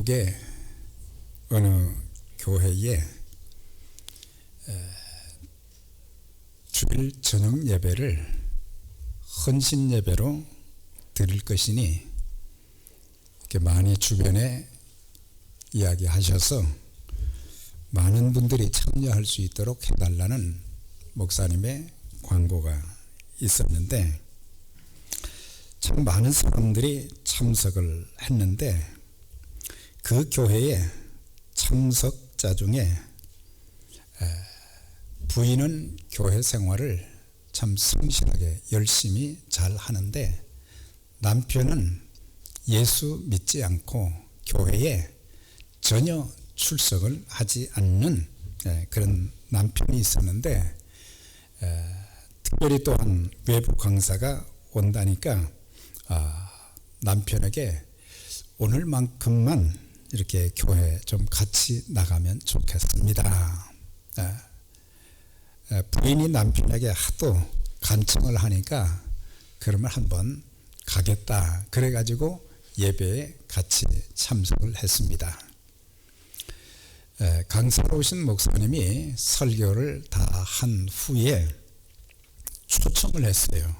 미국의 어느 교회에 주일 저녁 예배를 헌신 예배로 드릴 것이니 이렇게 많이 주변에 이야기하셔서 많은 분들이 참여할 수 있도록 해달라는 목사님의 광고가 있었는데, 참 많은 사람들이 참석을 했는데 그 교회의 참석자 중에 부인은 교회 생활을 참 성실하게 열심히 잘 하는데 남편은 예수 믿지 않고 교회에 전혀 출석을 하지 않는 그런 남편이 있었는데, 특별히 또한 외부 강사가 온다니까 남편에게 오늘만큼만 이렇게 교회 좀 같이 나가면 좋겠습니다. 부인이 남편에게 하도 간청을 하니까 그러면 한번 가겠다 그래가지고 예배에 같이 참석을 했습니다. 강사로 오신 목사님이 설교를 다 한 후에 초청을 했어요.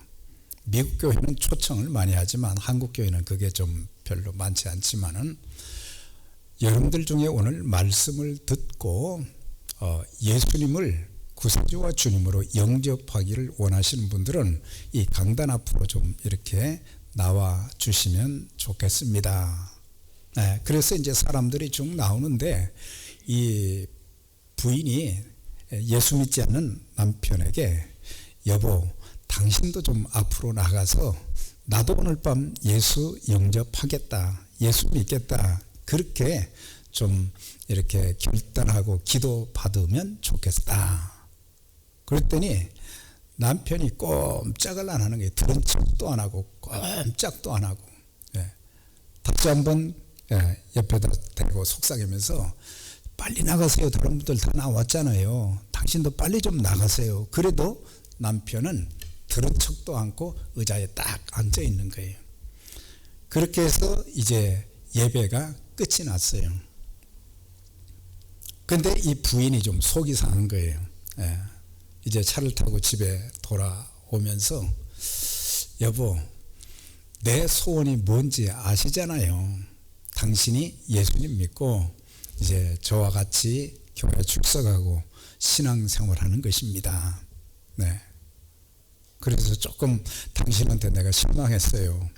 미국 교회는 초청을 많이 하지만 한국 교회는 그게 좀 별로 많지 않지만은, 여러분들 중에 오늘 말씀을 듣고 예수님을 구세주와 주님으로 영접하기를 원하시는 분들은 이 강단 앞으로 좀 이렇게 나와 주시면 좋겠습니다. 그래서 이제 사람들이 쭉 나오는데 이 부인이 예수 믿지 않는 남편에게, 여보 당신도 좀 앞으로 나가서 나도 오늘 밤 예수 영접하겠다, 예수 믿겠다, 그렇게 좀 이렇게 결단하고 기도 받으면 좋겠다. 그랬더니 남편이 꼼짝을 안 하는 게, 들은 척도 안 하고 꼼짝도 안 하고, 다시 한번 옆에다 대고 속삭이면서 빨리 나가세요. 다른 분들 다 나왔잖아요. 당신도 빨리 좀 나가세요. 그래도 남편은 들은 척도 않고 의자에 딱 앉아 있는 거예요. 그렇게 해서 이제 예배가 끝이 났어요. 근데 이 부인이 좀 속이 상한 거예요. 이제 차를 타고 집에 돌아오면서, 여보 내 소원이 뭔지 아시잖아요. 당신이 예수님 믿고 이제 저와 같이 교회 출석하고 신앙생활하는 것입니다. 그래서 조금 당신한테 내가 실망했어요.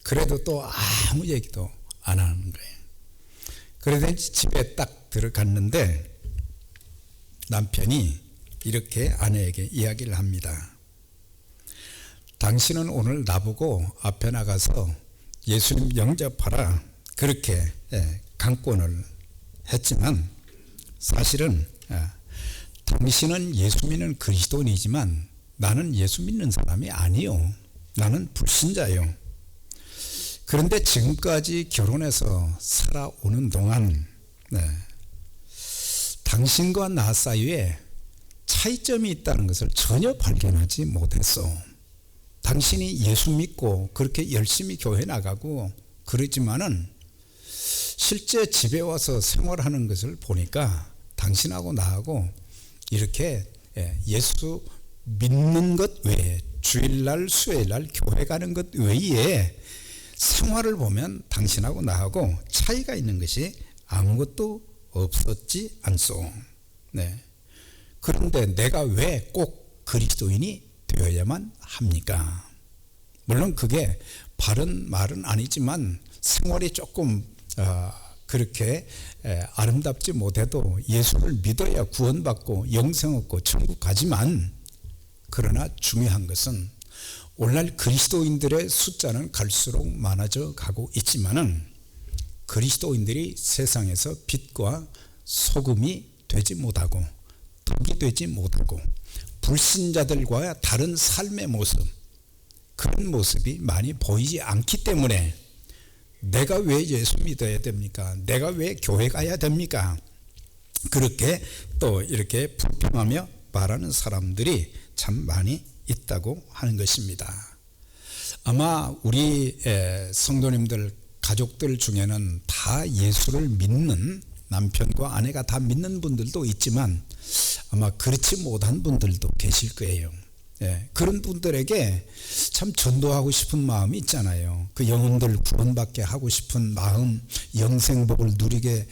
그래도 또 아무 얘기도 안 하는 거예요. 그래서 집에 딱 들어갔는데 남편이 이렇게 아내에게 이야기를 합니다. 당신은 오늘 나보고 앞에 나가서 예수님 영접하라 그렇게 강권을 했지만, 사실은 당신은 예수 믿는 그리스도인이지만 나는 예수 믿는 사람이 아니요. 나는 불신자요. 그런데 지금까지 결혼해서 살아오는 동안 당신과 나 사이에 차이점이 있다는 것을 전혀 발견하지 못했어. 당신이 예수 믿고 그렇게 열심히 교회 나가고 그러지만은 실제 집에 와서 생활하는 것을 보니까 당신하고 나하고 이렇게 예수 믿는 것 외에, 주일날 수요일날 교회 가는 것 외에 생활을 보면 당신하고 나하고 차이가 있는 것이 아무것도 없었지 않소. 그런데 내가 왜 꼭 그리스도인이 되어야만 합니까? 물론 그게 바른 말은 아니지만 생활이 조금 그렇게 아름답지 못해도 예수를 믿어야 구원받고 영생 얻고 천국 가지만, 그러나 중요한 것은 오늘날 그리스도인들의 숫자는 갈수록 많아져 가고 있지만은 그리스도인들이 세상에서 빛과 소금이 되지 못하고 덕이 되지 못하고 불신자들과 다른 삶의 모습, 그런 모습이 많이 보이지 않기 때문에 내가 왜 예수 믿어야 됩니까? 내가 왜 교회 가야 됩니까? 그렇게 또 이렇게 불평하며 말하는 사람들이 참 많이 있다고 하는 것입니다. 아마 우리 성도님들 가족들 중에는 다 예수를 믿는, 남편과 아내가 다 믿는 분들도 있지만 아마 그렇지 못한 분들도 계실 거예요. 예, 그런 분들에게 참 전도하고 싶은 마음이 있잖아요. 그 영혼들 구원받게 하고 싶은 마음, 영생복을 누리게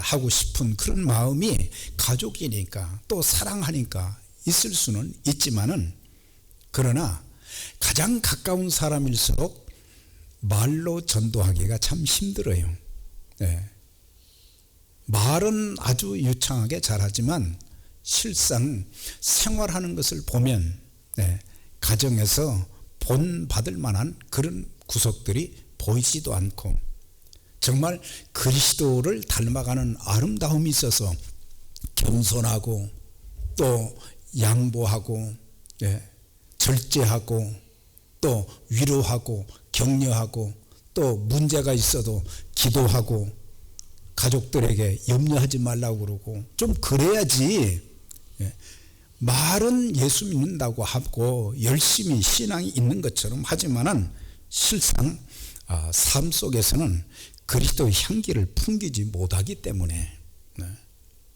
하고 싶은 그런 마음이 가족이니까 또 사랑하니까 있을 수는 있지만은, 그러나 가장 가까운 사람일수록 말로 전도하기가 참 힘들어요. 예. 말은 아주 유창하게 잘하지만 실상 생활하는 것을 보면 가정에서 본받을 만한 그런 구석들이 보이지도 않고, 정말 그리스도를 닮아가는 아름다움이 있어서 겸손하고 또 양보하고 절제하고 또 위로하고 격려하고 또 문제가 있어도 기도하고 가족들에게 염려하지 말라고 그러고, 좀 그래야지. 말은 예수 믿는다고 하고 열심히 신앙이 있는 것처럼 하지만은 실상 삶 속에서는 그리스도의 향기를 풍기지 못하기 때문에,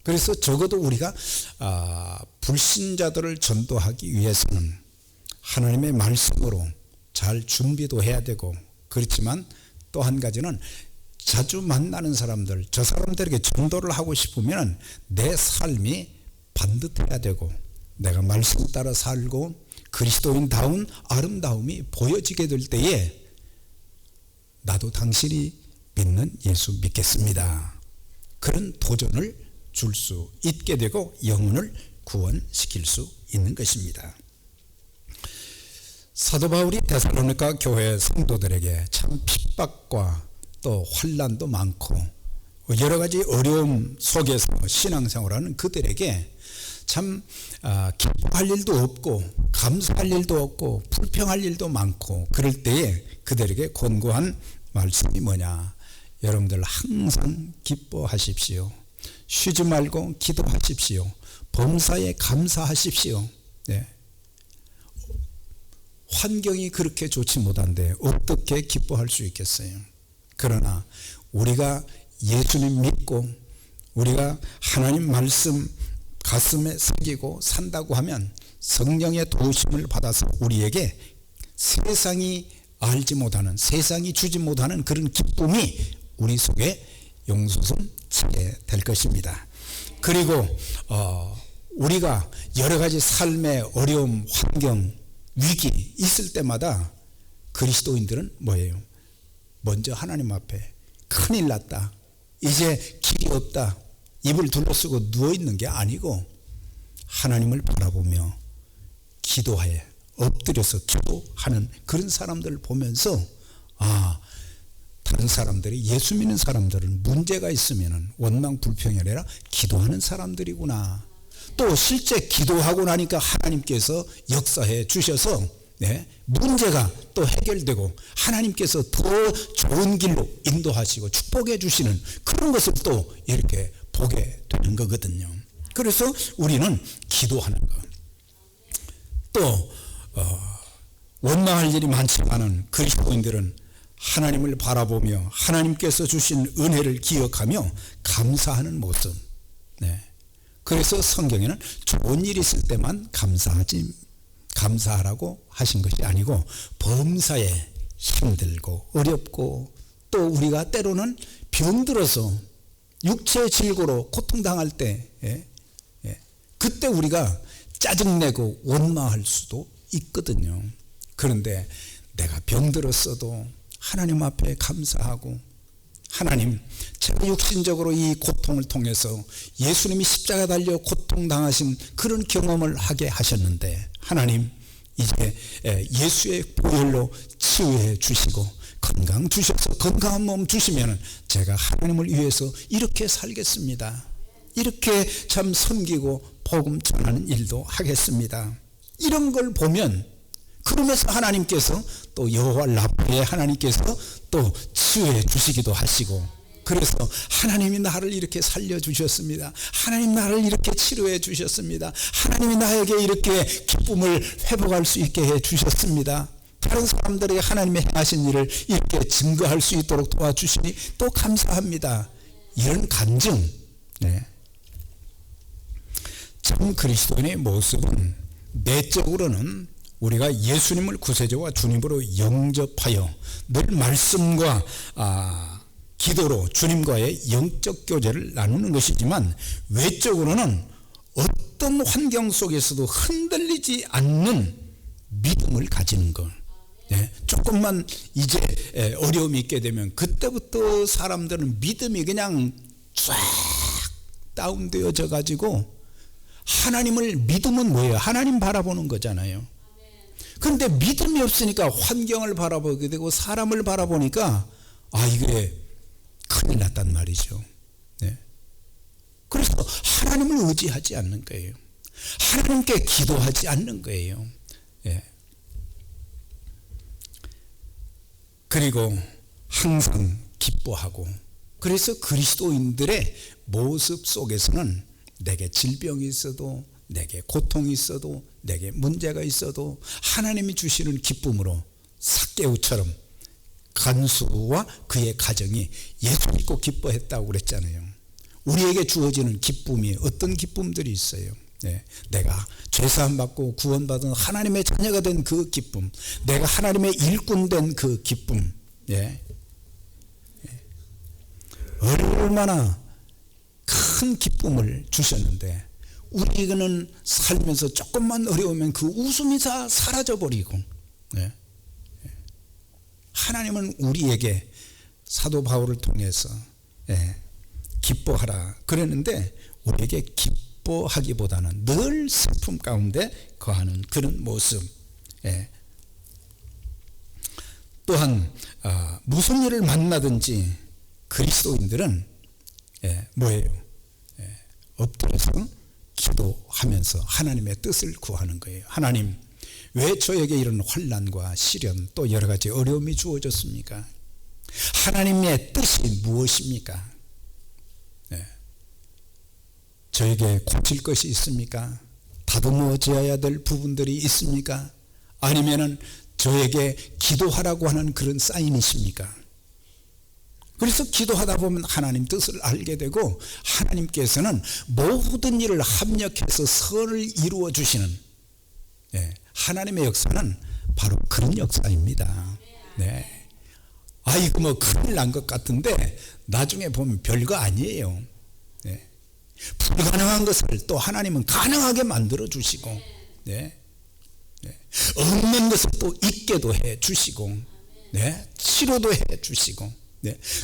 그래서 적어도 우리가 불신자들을 전도하기 위해서는 하나님의 말씀으로 잘 준비도 해야 되고, 그렇지만 또 한 가지는 자주 만나는 사람들, 저 사람들에게 전도를 하고 싶으면 내 삶이 반듯해야 되고, 내가 말씀 따라 살고 그리스도인다운 아름다움이 보여지게 될 때에 나도 당신이 믿는 예수 믿겠습니다, 그런 도전을 줄 수 있게 되고 영혼을 구원시킬 수 있는 것입니다. 사도 바울이 데살로니가 교회 성도들에게 참 핍박과 또 환난도 많고 여러 가지 어려움 속에서 신앙생활하는 그들에게 참 기뻐할 일도 없고 감사할 일도 없고 불평할 일도 많고, 그럴 때에 그들에게 권고한 말씀이 뭐냐? 여러분들 항상 기뻐하십시오. 쉬지 말고 기도하십시오. 범사에 감사하십시오. 환경이 그렇게 좋지 못한데 어떻게 기뻐할 수 있겠어요? 그러나 우리가 예수님 믿고 우리가 하나님 말씀 가슴에 새기고 산다고 하면 성령의 도우심을 받아서 우리에게 세상이 알지 못하는, 세상이 주지 못하는 그런 기쁨이 우리 속에 용솟음치게 될 것입니다. 그리고 우리가 여러 가지 삶의 어려움, 환경, 위기 있을 때마다 그리스도인들은 뭐예요? 먼저 하나님 앞에 큰일 났다, 이제 길이 없다, 입을 둘러쓰고 누워있는 게 아니고 하나님을 바라보며 기도해 엎드려서 기도하는 그런 사람들을 보면서 다른 사람들이, 예수 믿는 사람들은 문제가 있으면 원망 불평이 아니라 기도하는 사람들이구나. 또 실제 기도하고 나니까 하나님께서 역사해 주셔서 문제가 또 해결되고 하나님께서 더 좋은 길로 인도하시고 축복해 주시는 그런 것을 또 이렇게 보게 되는 거거든요. 그래서 우리는 기도하는 것. 또 원망할 일이 많지만은 그리스도인들은 하나님을 바라보며 하나님께서 주신 은혜를 기억하며 감사하는 모습. 그래서 성경에는 좋은 일이 있을 때만 감사하라고 하신 것이 아니고, 범사에 힘들고 어렵고 또 우리가 때로는 병들어서 육체의 질고로 고통당할 때 그때 우리가 짜증내고 원망할 수도 있거든요. 그런데 내가 병들었어도 하나님 앞에 감사하고, 하나님, 제가 육신적으로 이 고통을 통해서 예수님이 십자가 달려 고통당하신 그런 경험을 하게 하셨는데 하나님, 이제 예수의 보혈로 치유해 주시고 건강 주셔서 건강한 몸 주시면 제가 하나님을 위해서 이렇게 살겠습니다, 이렇게 참 섬기고 복음 전하는 일도 하겠습니다, 이런 걸 보면, 그러면서 하나님께서 또 여호와 라파의 하나님께서 또 치유해 주시기도 하시고, 그래서 하나님이 나를 이렇게 살려주셨습니다, 하나님 나를 이렇게 치료해 주셨습니다, 하나님이 나에게 이렇게 기쁨을 회복할 수 있게 해 주셨습니다, 다른 사람들에게 하나님의 행하신 일을 이렇게 증거할 수 있도록 도와주시니 또 감사합니다. 이런 간증. 네. 참 그리스도인의 모습은 내적으로는 우리가 예수님을 구세주와 주님으로 영접하여 늘 말씀과 기도로 주님과의 영적 교제를 나누는 것이지만, 외적으로는 어떤 환경 속에서도 흔들리지 않는 믿음을 가지는 것. 네, 조금만 이제 어려움이 있게 되면 그때부터 사람들은 믿음이 그냥 쫙 다운되어져 가지고, 하나님을 믿음은 뭐예요? 하나님 바라보는 거잖아요. 그런데 믿음이 없으니까 환경을 바라보게 되고 사람을 바라보니까 이게 큰일 났단 말이죠. 네. 그래서 하나님을 의지하지 않는 거예요. 하나님께 기도하지 않는 거예요. 네. 그리고 항상 기뻐하고, 그래서 그리스도인들의 모습 속에서는 내게 질병이 있어도, 내게 고통이 있어도, 내게 문제가 있어도 하나님이 주시는 기쁨으로 삭개오처럼 간수와 그의 가정이 예수 믿고 기뻐했다고 그랬잖아요. 우리에게 주어지는 기쁨이 어떤 기쁨들이 있어요. 네, 내가 죄사함 받고 구원받은 하나님의 자녀가 된 그 기쁨, 내가 하나님의 일꾼 된 그 기쁨. 예. 얼마나 큰 기쁨을 주셨는데, 우리는 살면서 조금만 어려우면 그 웃음이 다 사라져버리고, 예. 하나님은 우리에게 사도 바울을 통해서 기뻐하라 그랬는데, 우리에게 기뻐하기보다는 늘 슬픔 가운데 거하는 그런 모습. 또한 무슨 일을 만나든지 그리스도인들은 뭐예요? 엎드려서 기도하면서 하나님의 뜻을 구하는 거예요. 하나님, 왜 저에게 이런 환난과 시련 또 여러 가지 어려움이 주어졌습니까? 하나님의 뜻이 무엇입니까? 저에게 고칠 것이 있습니까? 다듬어져야 될 부분들이 있습니까? 아니면은 저에게 기도하라고 하는 그런 사인이십니까? 그래서 기도하다 보면 하나님 뜻을 알게 되고, 하나님께서는 모든 일을 합력해서 선을 이루어 주시는 하나님의 역사는 바로 그런 역사입니다. 네. 이거 뭐 큰일 난 것 같은데 나중에 보면 별거 아니에요. 네. 불가능한 것을 또 하나님은 가능하게 만들어 주시고, 네. 없는 것을 또 있게도 해 주시고, 치료도 해 주시고.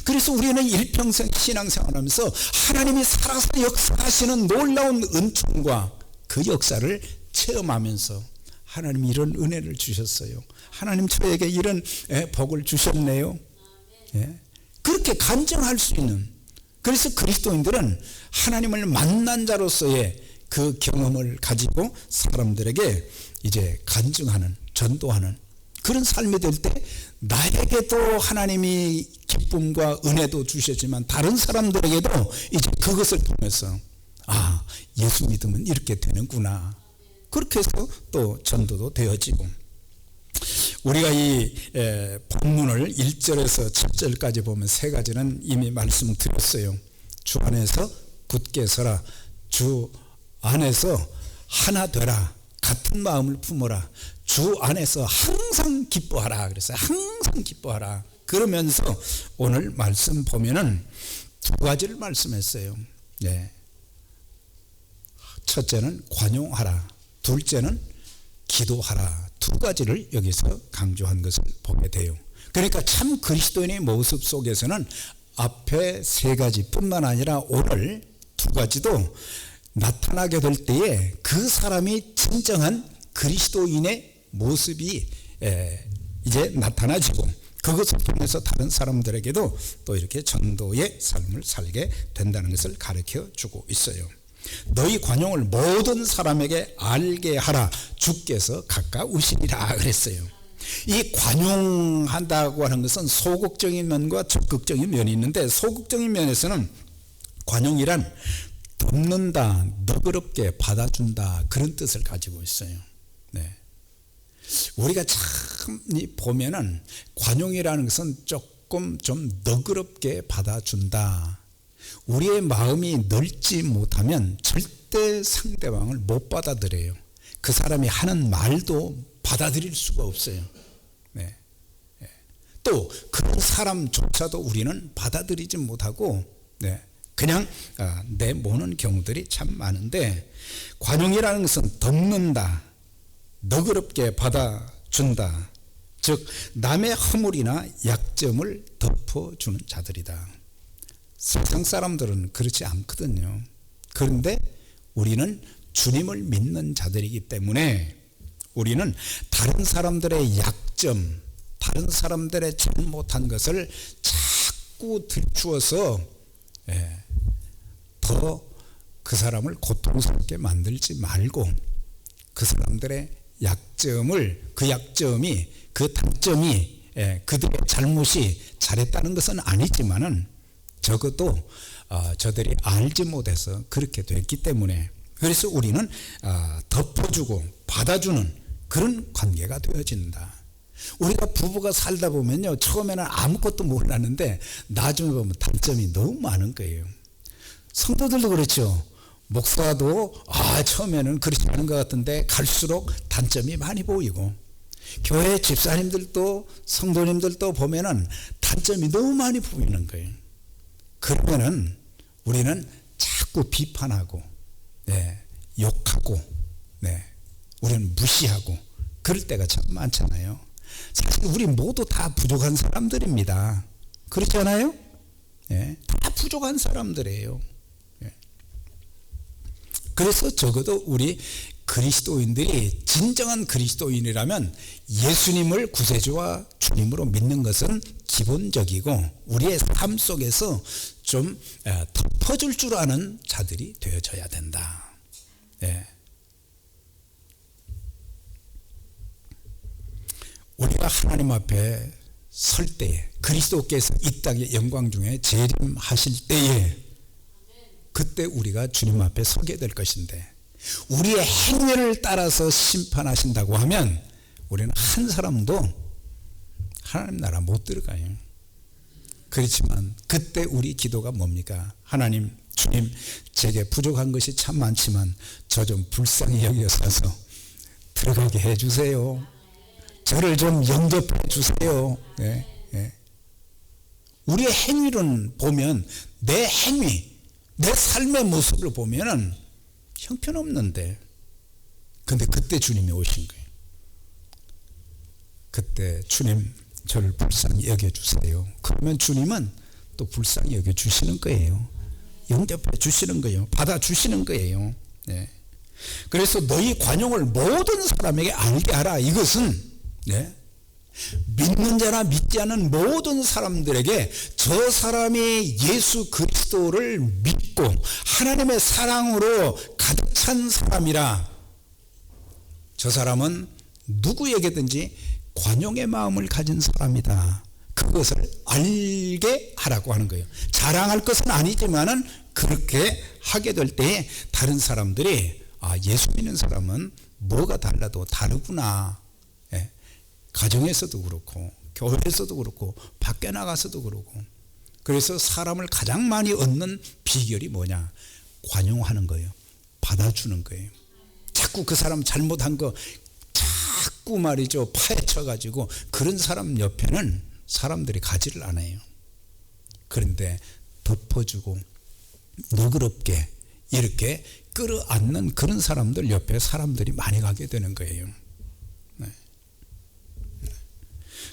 그래서 우리는 일평생 신앙생활하면서 하나님이 살아서 역사하시는 놀라운 은총과 그 역사를 체험하면서, 하나님이 이런 은혜를 주셨어요, 하나님 저에게 이런 복을 주셨네요, 그렇게 간증할 수 있는. 그래서 그리스도인들은 하나님을 만난 자로서의 그 경험을 가지고 사람들에게 이제 간증하는, 전도하는 그런 삶이 될 때, 나에게도 하나님이 기쁨과 은혜도 주셨지만 다른 사람들에게도 이제 그것을 통해서 예수 믿으면 이렇게 되는구나, 그렇게 해서 또 전도도 되어지고. 우리가 이 본문을 1절에서 7절까지 보면 세 가지는 이미 말씀드렸어요. 주 안에서 굳게 서라, 주 안에서 하나 되라, 같은 마음을 품어라, 주 안에서 항상 기뻐하라 그랬어요. 항상 기뻐하라. 그러면서 오늘 말씀 보면은 두 가지를 말씀했어요. 첫째는 관용하라, 둘째는 기도하라. 두 가지를 여기서 강조한 것을 보게 돼요. 그러니까 참 그리스도인의 모습 속에서는 앞에 세 가지뿐만 아니라 오늘 두 가지도 나타나게 될 때에 그 사람이 진정한 그리스도인의 모습이 이제 나타나지고, 그것을 통해서 다른 사람들에게도 또 이렇게 전도의 삶을 살게 된다는 것을 가르쳐 주고 있어요. 너희 관용을 모든 사람에게 알게 하라, 주께서 가까우시니라 그랬어요. 이 관용한다고 하는 것은 소극적인 면과 적극적인 면이 있는데, 소극적인 면에서는 관용이란 덮는다, 너그럽게 받아준다, 그런 뜻을 가지고 있어요. 우리가 참 보면은 관용이라는 것은 조금 좀 너그럽게 받아준다. 우리의 마음이 넓지 못하면 절대 상대방을 못 받아들여요. 그 사람이 하는 말도 받아들일 수가 없어요. 네. 또 그런 사람조차도 우리는 받아들이지 못하고 그냥 내모는 경우들이 참 많은데, 관용이라는 것은 덮는다, 너그럽게 받아준다, 즉 남의 허물이나 약점을 덮어주는 자들이다. 세상 사람들은 그렇지 않거든요. 그런데 우리는 주님을 믿는 자들이기 때문에 우리는 다른 사람들의 약점, 다른 사람들의 잘못한 것을 자꾸 들추어서 더 그 사람을 고통스럽게 만들지 말고, 그 사람들의 약점을, 그 약점이, 그 단점이 그들의 잘못이 잘했다는 것은 아니지만은 적어도 저들이 알지 못해서 그렇게 됐기 때문에, 그래서 우리는 덮어주고 받아주는 그런 관계가 되어진다. 우리가 부부가 살다 보면요, 처음에는 아무것도 몰랐는데 나중에 보면 단점이 너무 많은 거예요. 성도들도 그렇죠. 목사도 처음에는 그렇지 않은 것 같은데 갈수록 단점이 많이 보이고, 교회 집사님들도 성도님들도 보면은 단점이 너무 많이 보이는 거예요. 그러면은 우리는 자꾸 비판하고 욕하고 우리는 무시하고 그럴 때가 참 많잖아요. 사실 우리 모두 다 부족한 사람들입니다. 그렇지 않아요? 다 부족한 사람들이에요. 그래서 적어도 우리 그리스도인들이 진정한 그리스도인이라면 예수님을 구세주와 주님으로 믿는 것은 기본적이고, 우리의 삶 속에서 좀 덮어줄 줄 아는 자들이 되어져야 된다. 우리가 하나님 앞에 설 때에, 그리스도께서 이 땅의 영광 중에 재림하실 때에, 그때 우리가 주님 앞에 서게 될 것인데, 우리의 행위를 따라서 심판하신다고 하면 우리는 한 사람도 하나님 나라 못 들어가요. 그렇지만 그때 우리 기도가 뭡니까? 하나님, 주님, 제게 부족한 것이 참 많지만 저 좀 불쌍히 여기셔서 들어가게 해주세요. 저를 좀 영접해 주세요. 우리의 행위를 보면, 내 행위, 내 삶의 모습을 보면은 형편없는데, 근데 그때 주님이 오신 거예요. 그때 주님, 저를 불쌍히 여겨주세요. 그러면 주님은 또 불쌍히 여겨주시는 거예요. 영접해 주시는 거예요. 받아주시는 거예요. 그래서 너희 관용을 모든 사람에게 알게 하라. 이것은 믿는 자나 믿지 않는 모든 사람들에게 저 사람이 예수 그리스도를 믿고 하나님의 사랑으로 가득 찬 사람이라, 저 사람은 누구에게든지 관용의 마음을 가진 사람이다. 그것을 알게 하라고 하는 거예요. 자랑할 것은 아니지만은 그렇게 하게 될 때에 다른 사람들이 예수 믿는 사람은 뭐가 달라도 다르구나. 가정에서도 그렇고 교회에서도 그렇고 밖에 나가서도 그렇고. 그래서 사람을 가장 많이 얻는 비결이 뭐냐? 관용하는 거예요. 받아주는 거예요. 자꾸 그 사람 잘못한 거 자꾸 말이죠, 파헤쳐가지고 그런 사람 옆에는 사람들이 가지를 않아요. 그런데 덮어주고 너그럽게 이렇게 끌어안는 그런 사람들 옆에 사람들이 많이 가게 되는 거예요.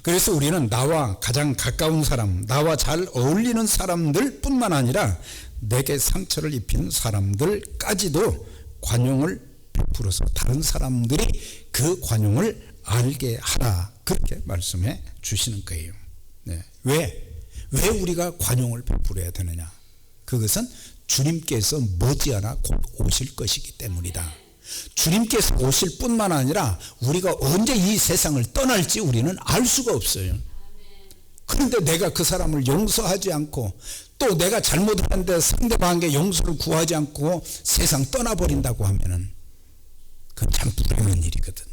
그래서 우리는 나와 가장 가까운 사람, 나와 잘 어울리는 사람들 뿐만 아니라 내게 상처를 입힌 사람들까지도 관용을 베풀어서 다른 사람들이 그 관용을 알게 하라. 그렇게 말씀해 주시는 거예요. 왜 우리가 관용을 베풀어야 되느냐? 그것은 주님께서 머지않아 곧 오실 것이기 때문이다. 주님께서 오실 뿐만 아니라 우리가 언제 이 세상을 떠날지 우리는 알 수가 없어요. 그런데 내가 그 사람을 용서하지 않고 또 내가 잘못하는데 상대방에게 용서를 구하지 않고 세상 떠나버린다고 하면은 그건 참 불행한 일이거든요.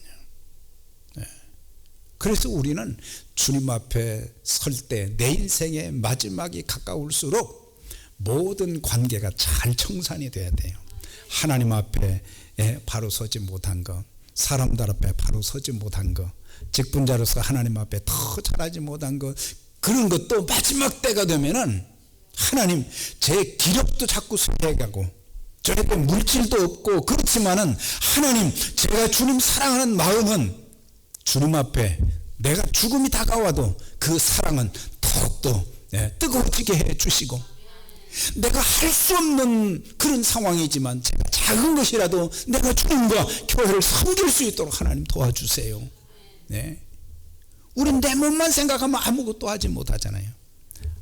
그래서 우리는 주님 앞에 설 때 내 인생의 마지막이 가까울수록 모든 관계가 잘 청산이 돼야 돼요. 하나님 앞에 바로 서지 못한 것, 사람들 앞에 바로 서지 못한 것, 직분자로서 하나님 앞에 더 잘하지 못한 것, 그런 것도 마지막 때가 되면은 하나님, 제 기력도 자꾸 쇠해가고 저에게 물질도 없고 그렇지만은 하나님, 제가 주님 사랑하는 마음은 주님 앞에 내가 죽음이 다가와도 그 사랑은 더욱더 뜨거워지게 해 주시고, 내가 할 수 없는 그런 상황이지만 제가 작은 것이라도 내가 주님과 교회를 섬길 수 있도록 하나님 도와주세요. 네. 우린 내 몸만 생각하면 아무것도 하지 못하잖아요.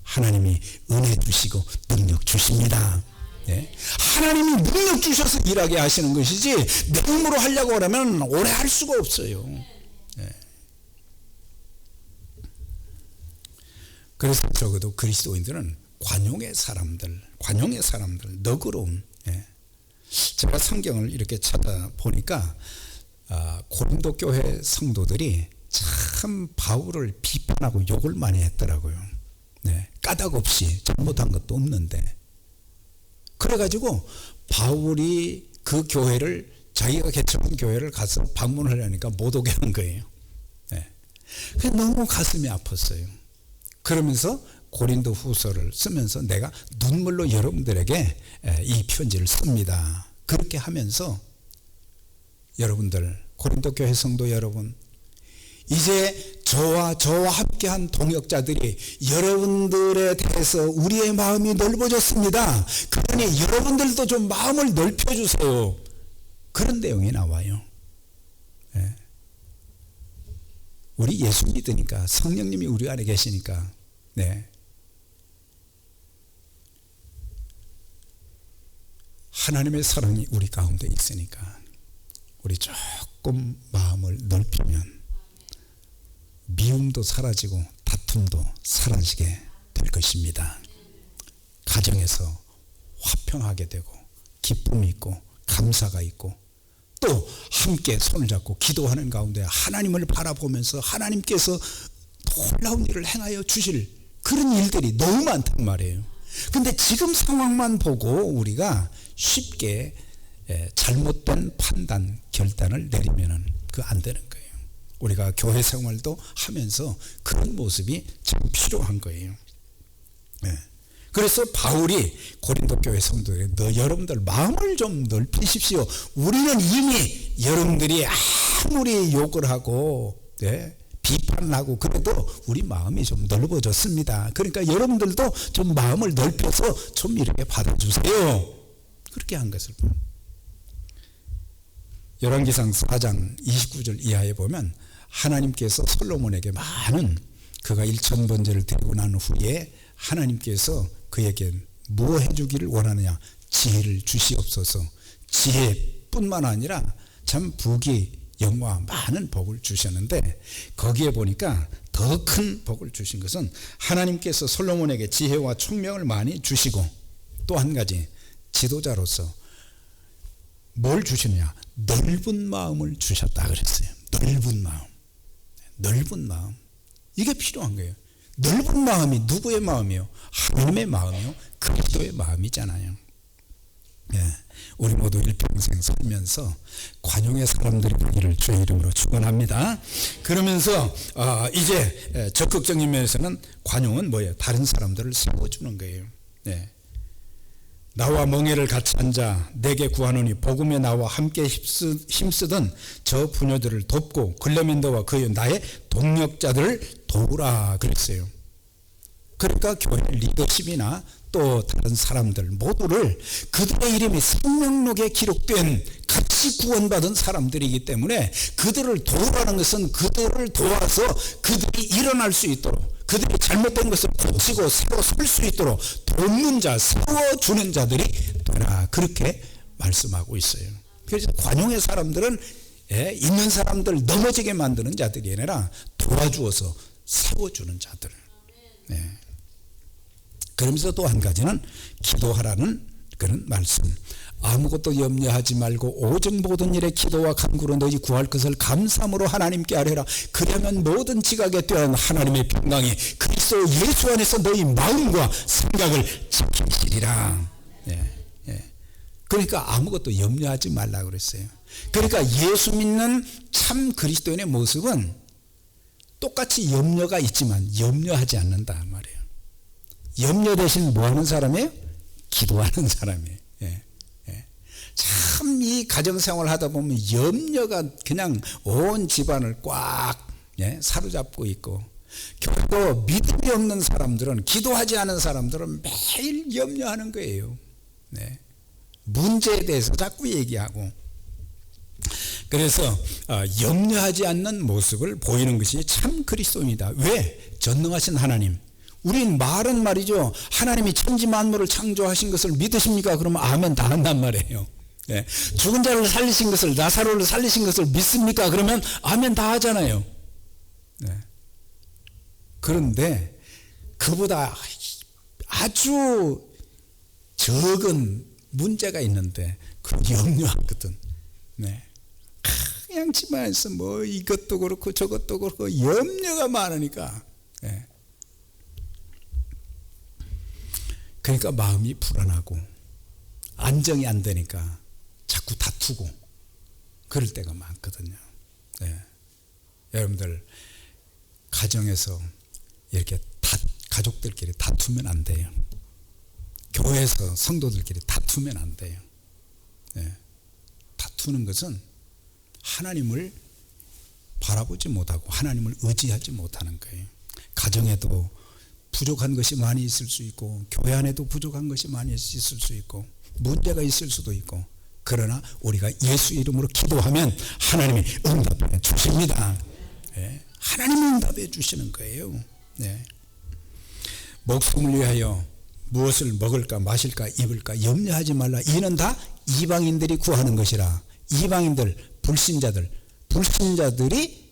하나님이 은혜 주시고 능력 주십니다. 네. 하나님이 능력 주셔서 일하게 하시는 것이지 내 힘으로 하려고 하면 오래 할 수가 없어요. 네. 그래서 적어도 그리스도인들은 관용의 사람들, 너그러운. 제가 성경을 이렇게 찾아보니까 고린도 교회 성도들이 참 바울을 비판하고 욕을 많이 했더라고요. 까닭 없이 잘못한 것도 없는데. 그래가지고 바울이 그 교회를, 자기가 개척한 교회를 가서 방문을 하려니까 못 오게 한 거예요. 그래서 너무 가슴이 아팠어요. 그러면서 고린도 후서를 쓰면서 내가 눈물로 여러분들에게 이 편지를 씁니다. 그렇게 하면서 여러분들, 고린도 교회 성도 여러분, 이제 저와 함께한 동역자들이 여러분들에 대해서 우리의 마음이 넓어졌습니다. 그러니 여러분들도 좀 마음을 넓혀주세요. 그런 내용이 나와요. 우리 예수 믿으니까, 성령님이 우리 안에 계시니까, 하나님의 사랑이 우리 가운데 있으니까 우리 조금 마음을 넓히면 미움도 사라지고 다툼도 사라지게 될 것입니다. 가정에서 화평하게 되고 기쁨이 있고 감사가 있고, 또 함께 손을 잡고 기도하는 가운데 하나님을 바라보면서 하나님께서 놀라운 일을 행하여 주실 그런 일들이 너무 많단 말이에요. 근데 지금 상황만 보고 우리가 쉽게 잘못된 판단, 결단을 내리면은 그거 안 되는 거예요. 우리가 교회 생활도 하면서 그런 모습이 참 필요한 거예요. 그래서 바울이 고린도 교회 성도들에게 여러분들 마음을 좀 넓히십시오. 우리는 이미 여러분들이 아무리 욕을 하고 비판을 하고 그래도 우리 마음이 좀 넓어졌습니다. 그러니까 여러분들도 좀 마음을 넓혀서 좀 이렇게 받아주세요. 그렇게 한 것을 봐요. 열왕기상 4장 29절 이하에 보면 하나님께서 솔로몬에게 많은, 그가 1000번제를 드리고 난 후에 하나님께서 그에게 뭐 해주기를 원하느냐, 지혜를 주시옵소서. 지혜뿐만 아니라 참 부귀 영화 많은 복을 주셨는데, 거기에 보니까 더 큰 복을 주신 것은 하나님께서 솔로몬에게 지혜와 총명을 많이 주시고, 또 한 가지 지도자로서 뭘 주시느냐, 넓은 마음을 주셨다 그랬어요. 넓은 마음, 이게 필요한 거예요. 넓은 마음이 누구의 마음이요? 하나님의 마음이요, 그리스도의 마음이잖아요. 우리 모두 일평생 살면서 관용의 사람들이 되기를 주의 이름으로 축원합니다. 그러면서 이제 적극적인 면에서는 관용은 뭐예요? 다른 사람들을 세워주는 거예요. 나와 멍에를 같이 앉아 내게 구하노니 복음에 나와 함께 힘쓰던 저 부녀들을 돕고 글레멘더와 그의 나의 동역자들을 도우라 그랬어요. 그러니까 교회 리더십이나 또 다른 사람들 모두를 그들의 이름이 생명록에 기록된 같이 구원받은 사람들이기 때문에 그들을 도우라는 것은 그들을 도와서 그들이 일어날 수 있도록, 그들이 잘못된 것을 고치고 새로 설 수 있도록 돕는 자, 세워주는 자들이 되라, 그렇게 말씀하고 있어요. 그래서 관용의 사람들은 있는 사람들 넘어지게 만드는 자들이 아니라 도와주어서 세워주는 자들. 그러면서 또 한 가지는 기도하라는 그런 말씀. 아무것도 염려하지 말고 오직 모든 일에 기도와 간구로 너희 구할 것을 감사함으로 하나님께 아뢰라. 그러면 모든 지각에 뛰어난 하나님의 평강이 그리스도 예수 안에서 너희 마음과 생각을 지키시리라. 그러니까 아무것도 염려하지 말라고 그랬어요. 그러니까 예수 믿는 참 그리스도인의 모습은 똑같이 염려가 있지만 염려하지 않는다 말이에요. 염려 대신 뭐 하는 사람이에요? 기도하는 사람이에요. 참 이 가정생활 하다 보면 염려가 그냥 온 집안을 꽉 사로잡고 있고, 결국 믿음이 없는 사람들은, 기도하지 않은 사람들은 매일 염려하는 거예요. 문제에 대해서 자꾸 얘기하고. 그래서 염려하지 않는 모습을 보이는 것이 참 그리스도입니다. 왜? 전능하신 하나님. 우린 말은 말이죠, 하나님이 천지 만물을 창조하신 것을 믿으십니까? 그러면 아멘 다 한단 말이에요. 죽은 자를 살리신 것을, 나사로를 살리신 것을 믿습니까? 그러면 아멘 다 하잖아요. 그런데 그보다 아주 적은 문제가 있는데 그걸 염려하거든. 그냥 집안에서 뭐 이것도 그렇고 저것도 그렇고 염려가 많으니까, 그러니까 마음이 불안하고 안정이 안 되니까 자꾸 다투고 그럴 때가 많거든요. 여러분들 가정에서 이렇게 가족들끼리 다투면 안 돼요. 교회에서 성도들끼리 다투면 안 돼요. 다투는 것은 하나님을 바라보지 못하고 하나님을 의지하지 못하는 거예요. 가정에도 부족한 것이 많이 있을 수 있고, 교회 안에도 부족한 것이 많이 있을 수 있고, 문제가 있을 수도 있고, 그러나 우리가 예수 이름으로 기도하면 하나님이 응답해 주십니다. 하나님이 응답해 주시는 거예요. 목숨을 위하여 무엇을 먹을까 마실까 입을까 염려하지 말라. 이는 다 이방인들이 구하는 것이라. 이방인들, 불신자들이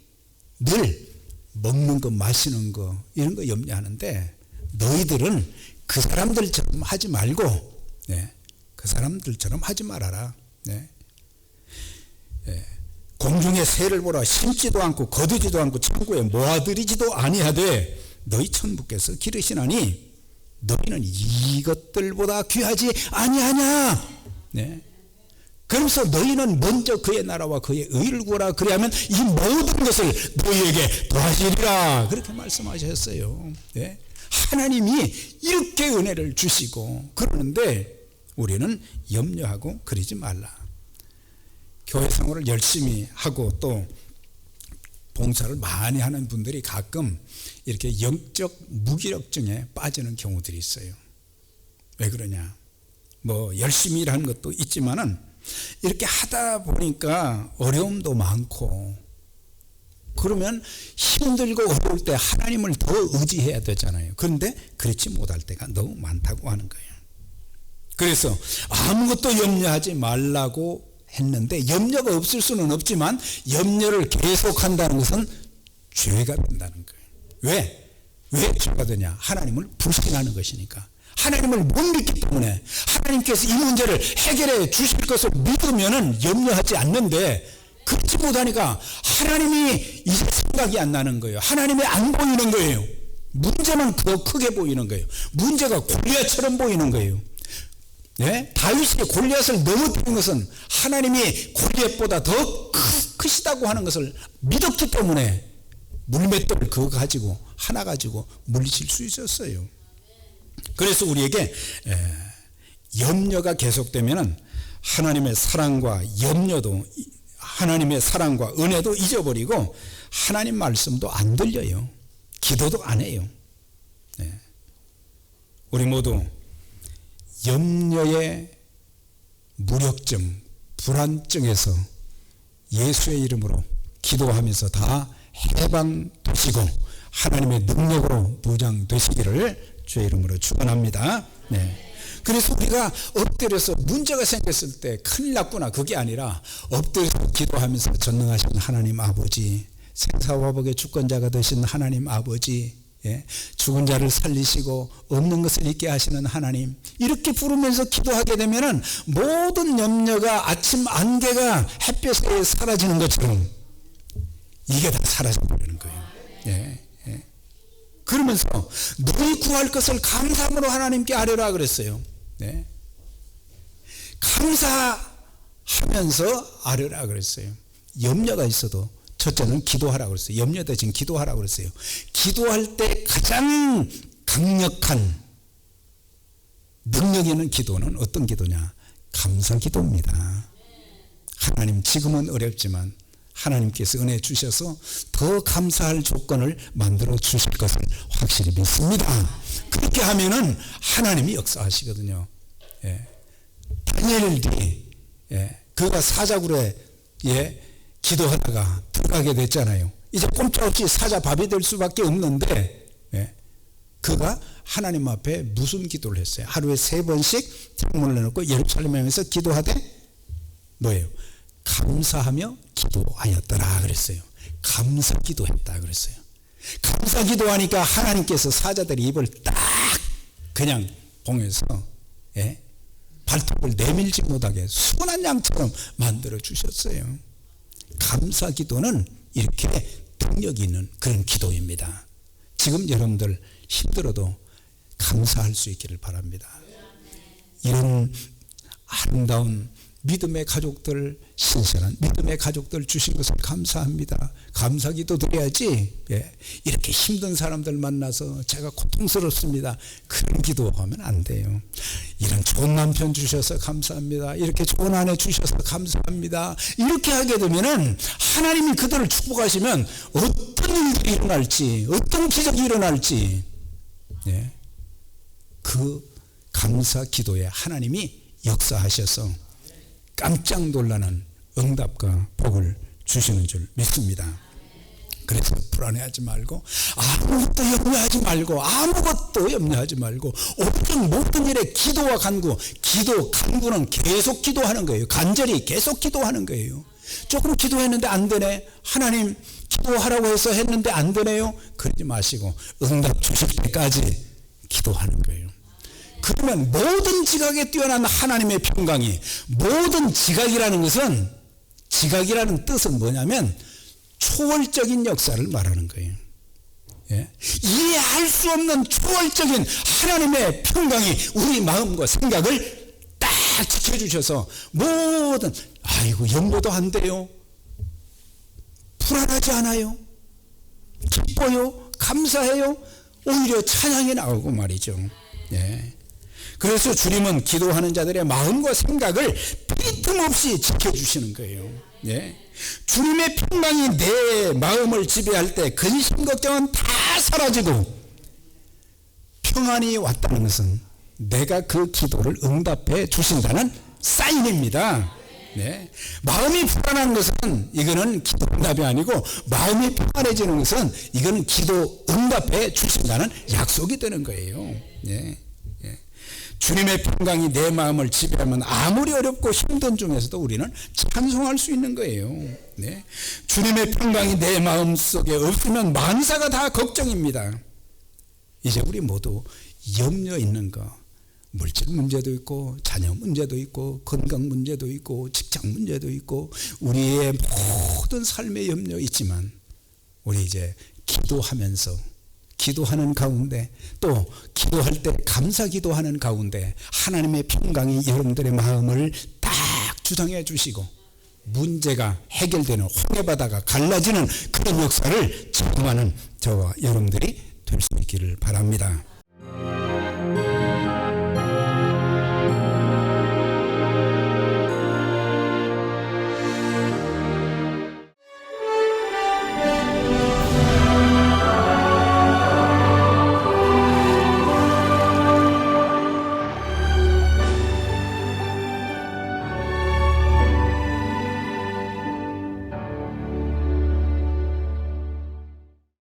늘 먹는 거 마시는 거 이런 거 염려하는데, 너희들은 그 사람들처럼 하지 말고, 그 사람들처럼 하지 말아라. 공중의 새를 보라. 심지도 않고 거두지도 않고 창고에 모아들이지도 아니하되 너희 천부께서 기르시나니 너희는 이것들보다 귀하지 아니하냐. 그러면서 너희는 먼저 그의 나라와 그의 의를 구하라. 그리하면 이 모든 것을 너희에게 더하시리라. 그렇게 말씀하셨어요. 하나님이 이렇게 은혜를 주시고 그러는데 우리는 염려하고 그러지 말라. 교회 생활을 열심히 하고 또 봉사를 많이 하는 분들이 가끔 이렇게 영적 무기력증에 빠지는 경우들이 있어요. 왜 그러냐? 뭐 열심히 일하는 것도 있지만은 이렇게 하다 보니까 어려움도 많고, 그러면 힘들고 어려울 때 하나님을 더 의지해야 되잖아요. 그런데 그렇지 못할 때가 너무 많다고 하는 거예요. 그래서 아무것도 염려하지 말라고 했는데, 염려가 없을 수는 없지만 염려를 계속한다는 것은 죄가 된다는 거예요. 왜 죄가 되냐? 하나님을 불신하는 것이니까. 하나님을 못 믿기 때문에 하나님께서 이 문제를 해결해 주실 것을 믿으면은 염려하지 않는데, 그렇지 못하니까 하나님이 이제 생각이 안 나는 거예요. 하나님이 안 보이는 거예요. 문제만 더 크게 보이는 거예요. 문제가 골리앗처럼 보이는 거예요. 다윗이 골리앗을 넘어뜨린 것은 하나님이 골리앗보다 더 크시다고 하는 것을 믿었기 때문에 물맷돌 그거 가지고 하나 가지고 물리칠 수 있었어요. 그래서 우리에게 염려가 계속되면은 하나님의 사랑과 염려도, 하나님의 사랑과 은혜도 잊어버리고 하나님 말씀도 안 들려요. 기도도 안 해요. 우리 모두 염려의 무력증, 불안증에서 예수의 이름으로 기도하면서 다 해방되시고 하나님의 능력으로 무장되시기를 주의 이름으로 축원합니다. 그래서 우리가 엎드려서 문제가 생겼을 때 큰일 났구나, 그게 아니라 엎드려서 기도하면서 전능하신 하나님 아버지, 생사화복의 주권자가 되신 하나님 아버지, 죽은 자를 살리시고 없는 것을 있게 하시는 하나님, 이렇게 부르면서 기도하게 되면은 모든 염려가 아침 안개가 햇볕에 사라지는 것처럼 이게 다 사라져버리는 거예요. 그러면서 너희 구할 것을 감사함으로 하나님께 아뢰라 그랬어요. 감사하면서 아뢰라 그랬어요. 염려가 있어도 첫째는 기도하라고 그랬어요. 염려 대신 기도하라고 그랬어요. 기도할 때 가장 강력한 능력 있는 기도는 어떤 기도냐? 감사 기도입니다. 하나님, 지금은 어렵지만 하나님께서 은혜 주셔서 더 감사할 조건을 만들어 주실 것을 확실히 믿습니다. 그렇게 하면은 하나님이 역사하시거든요. 다니엘이 그가 사자굴에 기도하다가 들어가게 됐잖아요. 이제 꼼짝없이 사자 밥이 될 수밖에 없는데 그가 하나님 앞에 무슨 기도를 했어요? 하루에 3번씩 창문을 내놓고 예루살렘에 향해서 기도하되 뭐예요? 감사하며 기도하였더라 그랬어요. 감사 기도했다 그랬어요. 감사 기도하니까 하나님께서 사자들이 입을 딱 그냥 봉해서 발톱을 내밀지 못하게 순한 양처럼 만들어 주셨어요. 감사 기도는 이렇게 능력이 있는 그런 기도입니다. 지금 여러분들 힘들어도 감사할 수 있기를 바랍니다. 이런 아름다운 믿음의 가족들, 신선한 믿음의 가족들 주신 것을 감사합니다. 감사 기도 드려야지. 이렇게 힘든 사람들 만나서 제가 고통스럽습니다, 그런 기도하면 안 돼요. 이런 좋은 남편 주셔서 감사합니다, 이렇게 좋은 아내 주셔서 감사합니다, 이렇게 하게 되면은 하나님이 그들을 축복하시면 어떤 일이 일어날지, 어떤 기적이 일어날지, 그 감사 기도에 하나님이 역사하셔서 깜짝 놀라는 응답과 복을 주시는 줄 믿습니다. 그래서 불안해하지 말고, 아무것도 염려하지 말고, 아무것도 염려하지 말고, 오직 모든 일에 기도와 간구. 간구는 계속 기도하는 거예요. 간절히 계속 기도하는 거예요. 조금 기도했는데 안 되네, 하나님 기도하라고 해서 했는데 안 되네요, 그러지 마시고 응답 주실 때까지 기도하는 거예요. 그러면 모든 지각에 뛰어난 하나님의 평강이, 모든 지각이라는 것은, 지각이라는 뜻은 뭐냐면 초월적인 역사를 말하는 거예요. 이해할 수 없는 초월적인 하나님의 평강이 우리 마음과 생각을 딱 지켜주셔서 모든, 아이고 염려도 안 돼요, 불안하지 않아요, 기뻐요, 감사해요, 오히려 찬양이 나오고 말이죠. 그래서 주님은 기도하는 자들의 마음과 생각을 삐틈없이 지켜주시는 거예요. 주님의 평강이 내 마음을 지배할 때 근심 걱정은 다 사라지고 평안이 왔다는 것은 내가 그 기도를 응답해 주신다는 사인입니다. 마음이 불안한 것은 이거는 기도 응답이 아니고, 마음이 평안해지는 것은 이거는 기도 응답해 주신다는 약속이 되는 거예요. 주님의 평강이 내 마음을 지배하면 아무리 어렵고 힘든 중에서도 우리는 찬송할 수 있는 거예요. 주님의 평강이 내 마음 속에 없으면 만사가 다 걱정입니다. 이제 우리 모두 염려 있는 거, 물질 문제도 있고, 자녀 문제도 있고, 건강 문제도 있고, 직장 문제도 있고, 우리의 모든 삶의 염려 있지만 우리 이제 기도하면서, 기도하는 가운데, 또 기도할 때 감사 기도하는 가운데 하나님의 평강이 여러분들의 마음을 딱 주장해 주시고 문제가 해결되는, 홍해바다가 갈라지는 그런 역사를 체험하는 저와 여러분들이 될 수 있기를 바랍니다.